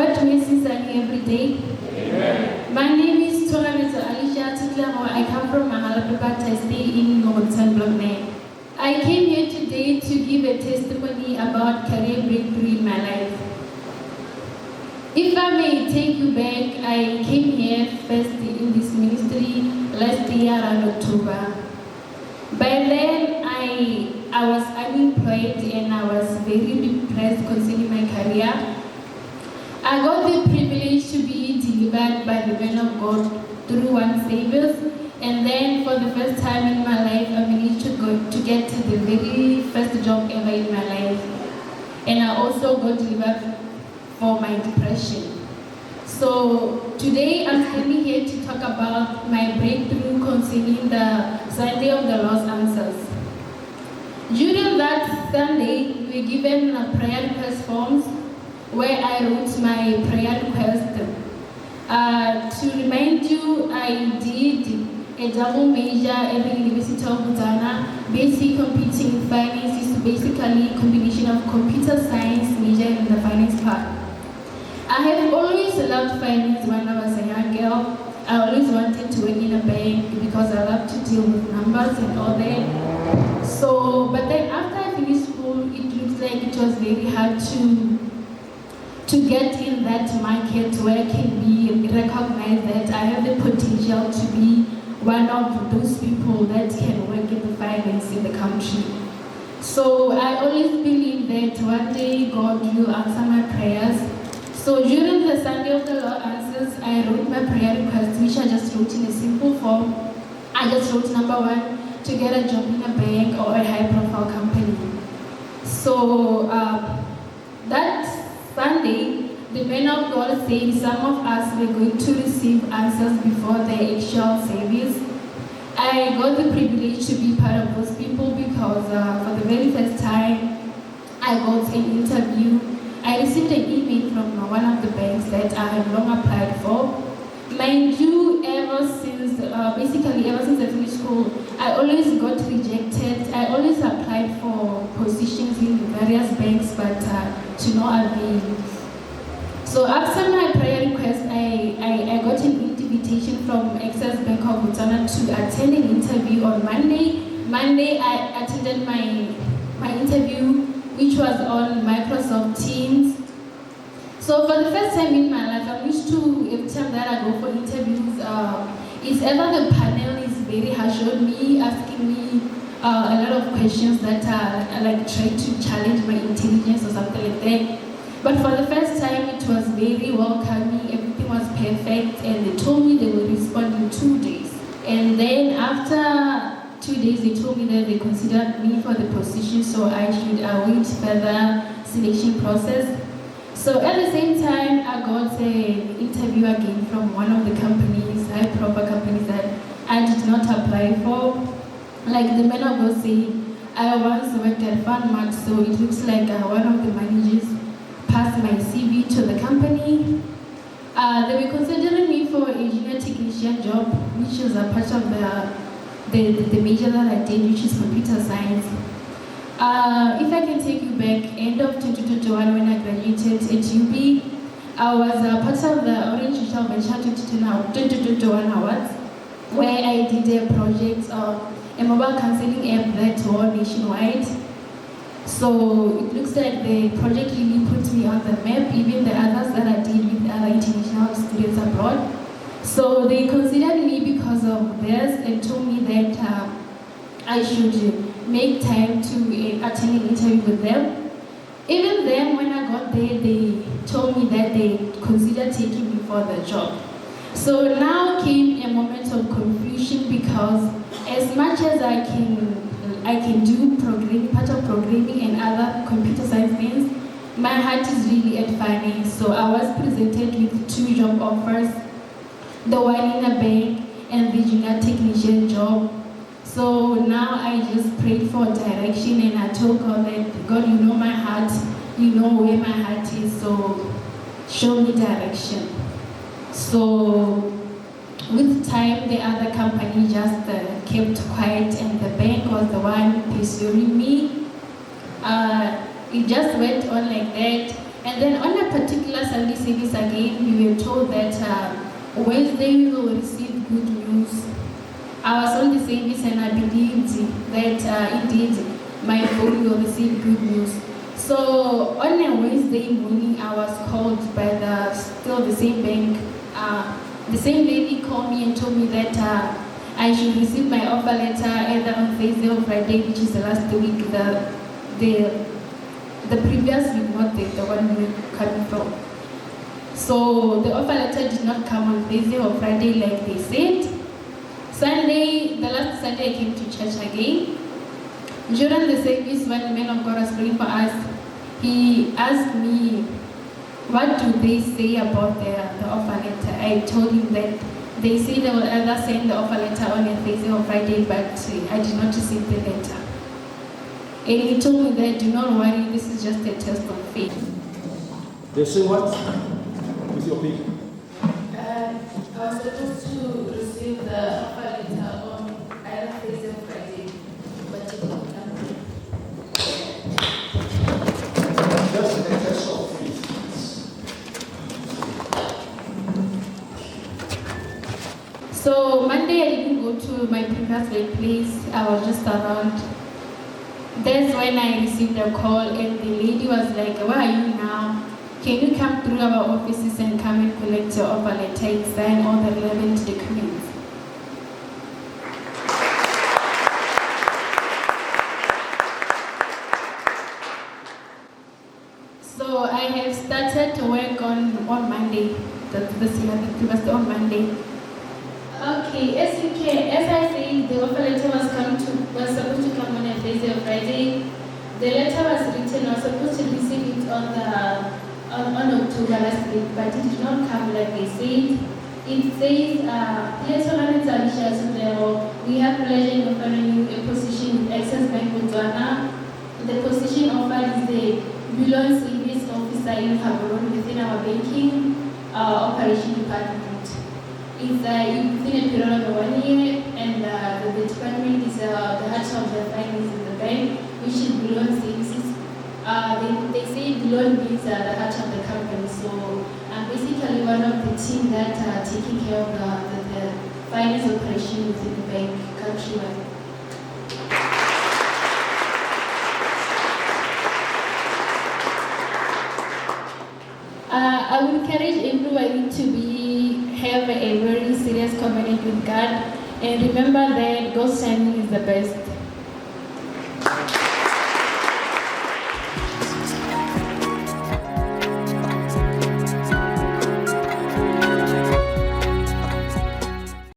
God blesses every day. Amen. My name is Tongamezo Alicia Tuklamo. I come from Mahalapepa. I stay in Ngogotan Block 9. I came here today to give a testimony about career breakthrough in my life. If I may take you back, I came here first in this ministry last year around October. By then, I was unemployed and I was very depressed concerning my career. I got the privilege to be delivered by the man of God through one Savior, and then for the first time in my life, I managed to get to the very first job ever in my life. And I also got delivered for my depression. So today I'm standing here to talk about my breakthrough concerning the Sunday of the Lost Answers. During that Sunday, we were given a prayer request forms where I wrote my prayer request. To remind you, I did a double major at the University of Botswana. Basic computing in finance is basically a combination of computer science major and the finance part. I have always loved finance when I was a young girl. I always wanted to work in a bank because I love to deal with numbers and all that. So, but then after I finished school, it looks like it was very hard to get in that market where I can be recognized that I have the potential to be one of those people that can work in the finance in the country. So I always believe that one day God will answer my prayers. So during the Sunday of the Lord Answers, I wrote my prayer request, which I just wrote in a simple form. I just wrote number 1, to get a job in a bank or a high-profile company. So that Sunday, the man of God said some of us were going to receive answers before the actual service. I got the privilege to be part of those people because for the very first time, I got an interview. I received an email from one of the banks that I had long applied for. Mind you, ever since I finished school, I always got rejected. I always applied for positions in various banks, but to no avail. So after my prayer request, I got an invitation from Access Bank of Botswana to attend an interview on Monday. Monday, I attended my interview, which was on Microsoft Teams. So for the first time in my life, I'm used to, every time that I go for interviews, it's ever the panel is very harsh on me, asking me a lot of questions that are like trying to challenge my intelligence or something like that. But for the first time, it was very welcoming, everything was perfect, and they told me they will respond in 2 days. And then after 2 days, they told me that they considered me for the position, so I should await further selection process. So at the same time, I got an interview again from one of the companies, high-profile companies that I did not apply for. Like the man of God said, I once worked at Farmart, so it looks like one of the managers passed my CV to the company. They were considering me for a junior technician job, which is a part of the major that I did, which is computer science. If I can take you back, end of 2021 when I graduated at UB, I was part of the Orange Digital Venture 2021 Awards, where I did a project of a mobile counseling app that won nationwide. So it looks like the project really put me on the map, even the others that I did with other international students abroad. So they considered me because of this and told me that I should make time to attend an interview with them. Even then, when I got there, they told me that they considered taking me for the job. So now came a moment of confusion because as much as I can do programming, part of programming and other computer science things, my heart is really at finance. So I was presented with 2 job offers, the one in a bank and the junior technician job. So now I just prayed for direction and I told God that, God, you know my heart, you know where my heart is, so show me direction. So with time, the other company just kept quiet and the bank was the one pursuing me. It just went on like that. And then on a particular Sunday service again, we were told that Wednesday we will receive good news. I was on the service and I believed that indeed my phone will receive good news. So on a Wednesday morning, I was called by the same bank. The same lady called me and told me that I should receive my offer letter either on Thursday or Friday, which is the last week, the previous week, not the one we were coming from. So the offer letter did not come on Thursday or Friday like they said. Sunday, the last Sunday I came to church again. During the service, when the man of God was praying for us, he asked me, what do they say about the offer letter? I told him that they say they will either send the offer letter on a Thursday or Friday, but I did not receive the letter. And he told me that, do not worry, this is just a test of faith. They say what? With your pay? I was supposed to receive the offer letter on either Thursday or Friday, but it didn't come. Just a test of faith. So Monday I didn't go to my previous place. I was just around. That's when I received a call and the lady was like, where are you now? Can you come through our offices and come and collect your offer letter and sign all the relevant documents? So I have started to work on Monday. This year, it was on Monday. Okay, as I said, the offer letter was supposed to come on a Thursday or Friday. The letter was written. I was supposed to receive it on October last week, but it did not come like they said. It says, Alicia Sundero, we have pleasure in offering you a position with Access Bank Botswana. The position offered is the Billion Service Officer in Gaborone within our banking operation department. It's within a period of 1 year, and the department is the heart of the finance in the bank, which is Billion Services. They say Billion means the heart of the company, so I'm basically one of the team that are taking care of the finance operation within the bank countrywide. I would encourage everybody to have a very serious covenant with God, and remember that God's timing is the best.